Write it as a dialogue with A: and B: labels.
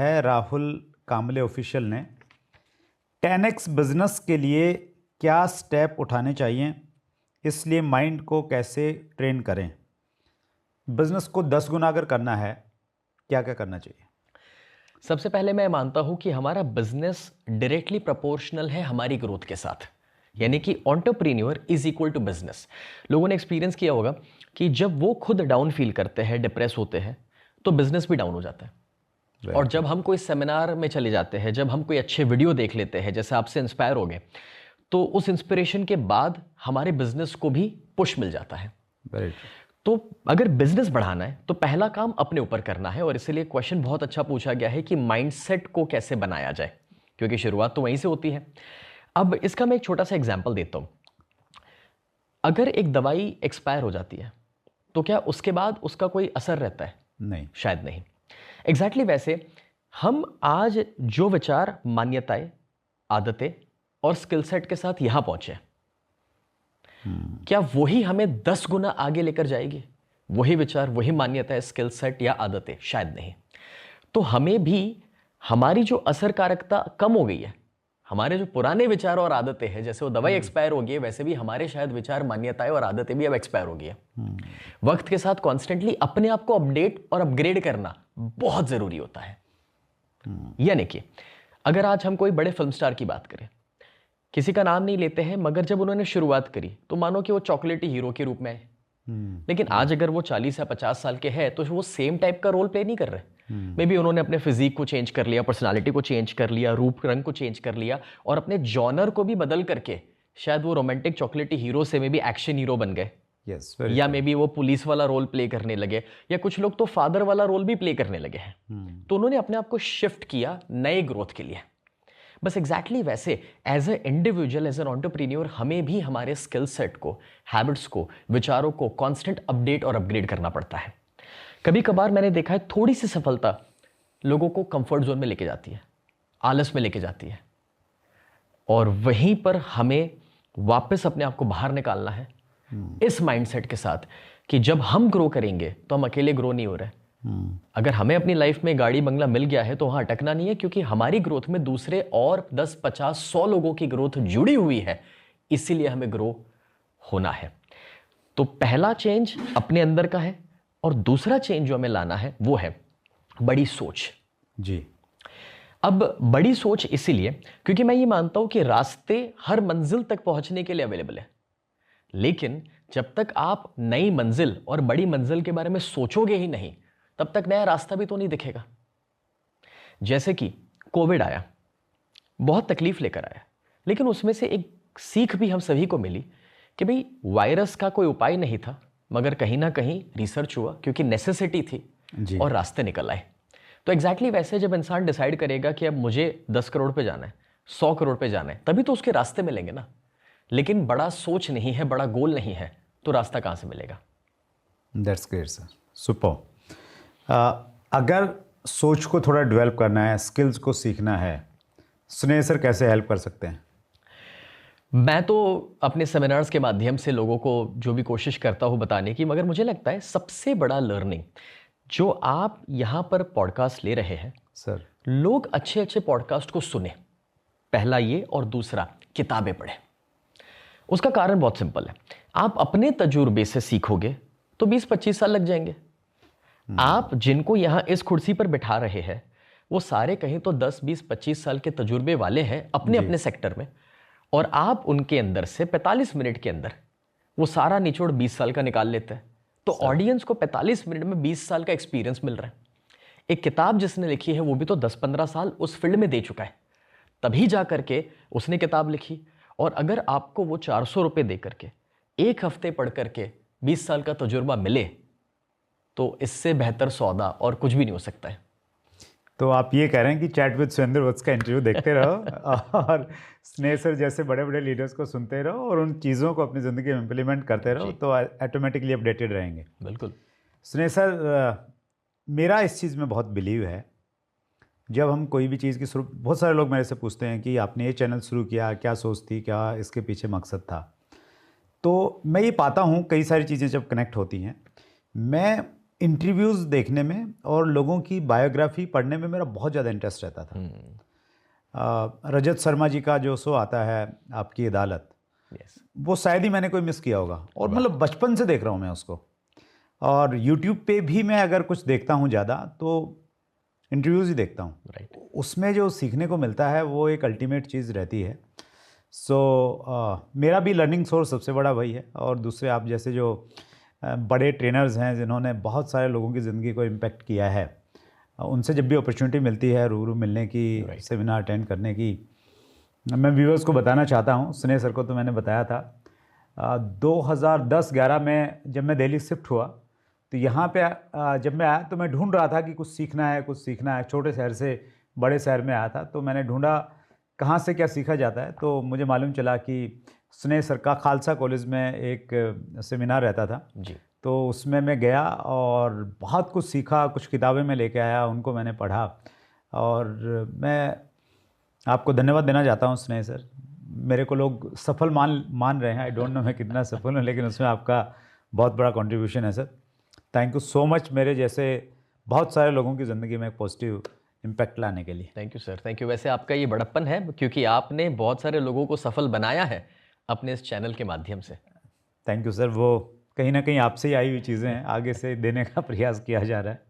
A: है राहुल कामले ऑफिशियल ने 10x business के लिए क्या स्टेप उठाने चाहिए, इसलिए माइंड को कैसे ट्रेन करें, बिजनेस को 10 गुना अगर करना है क्या क्या करना चाहिए।
B: सबसे पहले मैं मानता हूं कि हमारा बिजनेस डायरेक्टली प्रोपोर्शनल है हमारी ग्रोथ के साथ, यानी कि entrepreneur is equal to business. लोगों ने एक्सपीरियंस किया होगा कि जब वो खुद डाउन फील करते हैं, डिप्रेस होते हैं, तो बिजनेस भी डाउन हो जाता है। और जब हम कोई सेमिनार में चले जाते हैं, जब हम कोई अच्छे वीडियो देख लेते हैं, जैसे आपसे इंस्पायर हो गए, तो उस इंस्पिरेशन के बाद हमारे बिजनेस को भी पुश मिल जाता है। तो अगर बिजनेस बढ़ाना है तो पहला काम अपने ऊपर करना है, और इसलिए क्वेश्चन बहुत अच्छा पूछा गया है कि माइंडसेट को कैसे बनाया जाए, क्योंकि शुरुआत तो वहीं से होती है। अब इसका मैं एक छोटा सा एग्जांपल देता हूं। अगर एक दवाई एक्सपायर हो जाती है तो क्या उसके बाद उसका कोई असर रहता है?
A: नहीं,
B: शायद नहीं। एग्जैक्टली वैसे हम आज जो विचार, मान्यताएं, आदतें और स्किल सेट के साथ यहां पहुंचे, क्या वही हमें 10 गुना आगे लेकर जाएगी? वही विचार, वही मान्यताएं, स्किल सेट या आदतें? शायद नहीं। तो हमें भी हमारी जो असरकारकता कम हो गई है, हमारे जो पुराने विचार और आदतें हैं, जैसे वो दवाई एक्सपायर हो गई है, वैसे भी हमारे शायद विचार, मान्यताएं और आदतें भी अब एक्सपायर हो गई है। वक्त के साथ कॉन्स्टेंटली अपने आप को अपडेट और अपग्रेड करना बहुत जरूरी होता है। यानी कि अगर आज हम कोई बड़े फिल्म स्टार की बात करें, किसी का नाम नहीं लेते हैं, मगर जब उन्होंने शुरुआत करी तो मानो कि वो चॉकलेटी हीरो के रूप में है। लेकिन आज अगर वो 40 या 50 साल के हैं तो वो सेम टाइप का रोल प्ले नहीं कर रहे। मे बी उन्होंने अपने फिजिक को चेंज कर लिया, पर्सनालिटी को चेंज कर लिया, रूप रंग को चेंज कर लिया, और अपने जॉनर को भी बदल करके शायद वो रोमांटिक चॉकलेटी हीरो से मे बी एक्शन हीरो बन गए। या मे बी वो पुलिस वाला रोल प्ले करने लगे, या कुछ लोग तो फादर वाला रोल भी प्ले करने लगे हैं। तो उन्होंने अपने आप को शिफ्ट किया नए ग्रोथ के लिए। बस एग्जैक्टली वैसे as a individual, as an entrepreneur, हमें भी हमारे स्किल सेट को, हैबिट्स को, विचारों को कांस्टेंट अपडेट और अपग्रेड करना पड़ता है। कभी कभार मैंने देखा है थोड़ी सी सफलता लोगों को कंफर्ट जोन में लेके जाती है, आलस में लेके जाती है, और वहीं पर हमें वापस अपने आप को बाहर निकालना है इस माइंडसेट के साथ कि जब हम ग्रो करेंगे तो हम अकेले ग्रो नहीं हो रहे। अगर हमें अपनी लाइफ में गाड़ी बंगला मिल गया है तो वहां अटकना नहीं है, क्योंकि हमारी ग्रोथ में दूसरे और 10, 50, 100 लोगों की ग्रोथ जुड़ी हुई है, इसीलिए हमें ग्रो होना है। तो पहला चेंज अपने अंदर का है, और दूसरा चेंज जो हमें लाना है वो है बड़ी सोच।
A: जी।
B: अब बड़ी सोच इसीलिए क्योंकि मैं ये मानता हूं कि रास्ते हर मंजिल तक पहुंचने के लिए अवेलेबल है, लेकिन जब तक आप नई मंजिल और बड़ी मंजिल के बारे में सोचोगे ही नहीं, तब तक नया रास्ता भी तो नहीं दिखेगा। जैसे कि कोविड आया, बहुत तकलीफ लेकर आया, लेकिन उसमें से एक सीख भी हम सभी को मिली कि भाई वायरस का कोई उपाय नहीं था, मगर कहीं ना कहीं रिसर्च हुआ क्योंकि नेसेसिटी थी
A: जी।
B: और रास्ते निकल आए। तो एग्जैक्टली वैसे जब इंसान डिसाइड करेगा कि अब मुझे 10 करोड़ पे जाना है, 100 करोड़ पे जाना है, तभी तो उसके रास्ते मिलेंगे ना। लेकिन बड़ा सोच नहीं है, बड़ा गोल नहीं है, तो रास्ता कहां से मिलेगा?
A: That's great sir, super. अगर सोच को थोड़ा डेवलप करना है, स्किल्स को सीखना है, स्नेह सर कैसे हेल्प कर सकते हैं?
B: मैं तो अपने सेमिनार्स के माध्यम से लोगों को जो भी कोशिश करता हूं बताने की, मगर मुझे लगता है सबसे बड़ा लर्निंग जो आप यहां पर पॉडकास्ट ले रहे हैं
A: सर,
B: लोग अच्छे अच्छे पॉडकास्ट को सुने, पहला ये, और दूसरा किताबें पढ़ें। उसका कारण बहुत सिंपल है, आप अपने तजुर्बे से सीखोगे तो 20-25 साल लग जाएंगे। आप जिनको यहां इस कुर्सी पर बिठा रहे हैं वो सारे कहीं तो 10, 20, 25 साल के तजुर्बे वाले हैं अपने अपने सेक्टर में, और आप उनके अंदर से 45 मिनट के अंदर वो सारा निचोड़ 20 साल का निकाल लेते हैं। तो ऑडियंस को 45 मिनट में 20 साल का एक्सपीरियंस मिल रहा है। एक किताब जिसने लिखी है वो भी तो 10-15 साल उस फील्ड में दे चुका है, तभी जा करके उसने किताब लिखी। और अगर आपको वो 400 रुपये दे करके 1 हफ्ते पढ़ करके 20 साल का तजुर्बा मिले, तो इससे बेहतर सौदा और कुछ भी नहीं हो सकता है।
A: तो आप ये कह रहे हैं कि चैट विद सुरेंद्र वत्स का इंटरव्यू देखते रहो और स्नेह सर जैसे बड़े बड़े लीडर्स को सुनते रहो और उन चीज़ों को अपनी ज़िंदगी में इम्प्लीमेंट करते रहो, तो ऑटोमेटिकली अपडेटेड रहेंगे।
B: बिल्कुल।
A: स्नेह सर, मेरा इस चीज़ में बहुत बिलीव है। जब हम कोई भी चीज़ की शुरू, बहुत सारे लोग मेरे से पूछते हैं कि आपने ये चैनल शुरू किया, क्या सोच थी, क्या इसके पीछे मकसद था? तो मैं ये पाता हूँ कई सारी चीज़ें जब कनेक्ट होती हैं, मैं इंटरव्यूज़ देखने में और लोगों की बायोग्राफी पढ़ने में मेरा बहुत ज़्यादा इंटरेस्ट रहता था। रजत शर्मा जी का जो शो आता है आपकी अदालत,
B: यस,
A: वो शायद ही मैंने कोई मिस किया होगा, और मतलब बचपन से देख रहा हूँ मैं उसको। और यूट्यूब पे भी मैं अगर कुछ देखता हूँ ज़्यादा तो इंटरव्यूज़ ही देखता हूँ।
B: राइट।
A: उसमें जो सीखने को मिलता है वो एक अल्टीमेट चीज़ रहती है। मेरा भी लर्निंग सोर्स सबसे बड़ा वही है। और दूसरे आप जैसे जो बड़े ट्रेनर्स हैं जिन्होंने बहुत सारे लोगों की ज़िंदगी को इम्पेक्ट किया है, उनसे जब भी अपॉर्चुनिटी मिलती है रूबरू मिलने की, सेमिनार अटेंड करने की, मैं व्यूअर्स को बताना चाहता हूँ। स्नेह सर को तो मैंने बताया था 2010-11 में जब मैं दिल्ली शिफ्ट हुआ तो यहाँ पे जब मैं आया तो मैं ढूंढ रहा था कि कुछ सीखना है, कुछ सीखना है। छोटे शहर से बड़े शहर में आया था तो मैंने ढूंढा कहाँ से क्या सीखा जाता है। तो मुझे मालूम चला कि स्नेह सर का खालसा कॉलेज में एक सेमिनार रहता था
B: जी।
A: तो उसमें मैं गया और बहुत कुछ सीखा, कुछ किताबें मैं लेके आया, उनको मैंने पढ़ा। और मैं आपको धन्यवाद देना चाहता हूँ स्नेह सर। मेरे को लोग सफल मान रहे हैं, आई डोंट नो मैं कितना सफल हूँ, लेकिन उसमें आपका बहुत बड़ा कंट्रीब्यूशन है sir. Thank you so much मेरे जैसे बहुत सारे लोगों की ज़िंदगी में एक पॉजिटिव इम्पैक्ट लाने के लिए।
B: Thank you sir, thank you. वैसे आपका ये बड़प्पन है क्योंकि आपने बहुत सारे लोगों को सफल बनाया है अपने इस चैनल के माध्यम से।
A: Thank you sir. वो कहीं ना कहीं आपसे ही आई हुई चीज़ें हैं, आगे से देने का प्रयास किया जा रहा है।